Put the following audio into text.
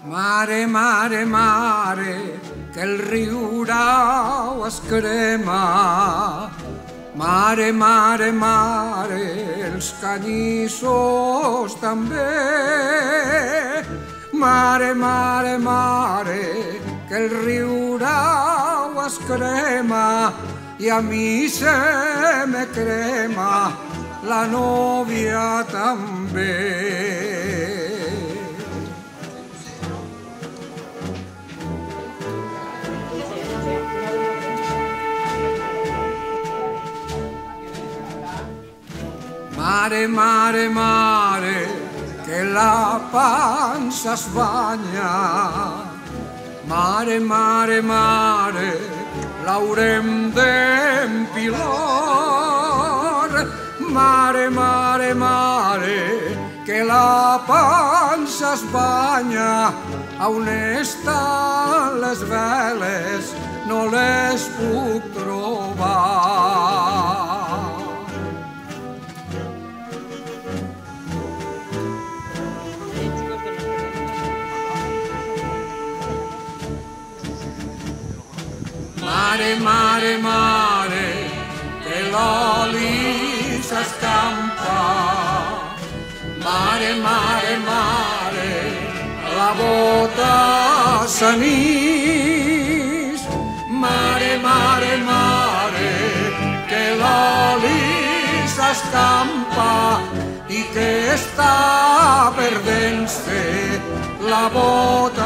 Mare, mare, mare, que el riu Grau es crema. Mare, mare, mare, els canyissos també. Mare, mare, mare, que el riu Grau es crema i a mi se me crema la nòvia també. Mare, mare, mare, que la pansa es banya. Mare, mare, mare, l'haurem d'empilar. Mare, mare, mare, que la pansa es banya. A on estan les veles? No les puc trobar. Mare, mare, mare, que l'oli s'escampa. Mare, mare, mare, la bota s'anís. Mare, mare, mare, que l'oli s'escampa i que està perdent-se la bota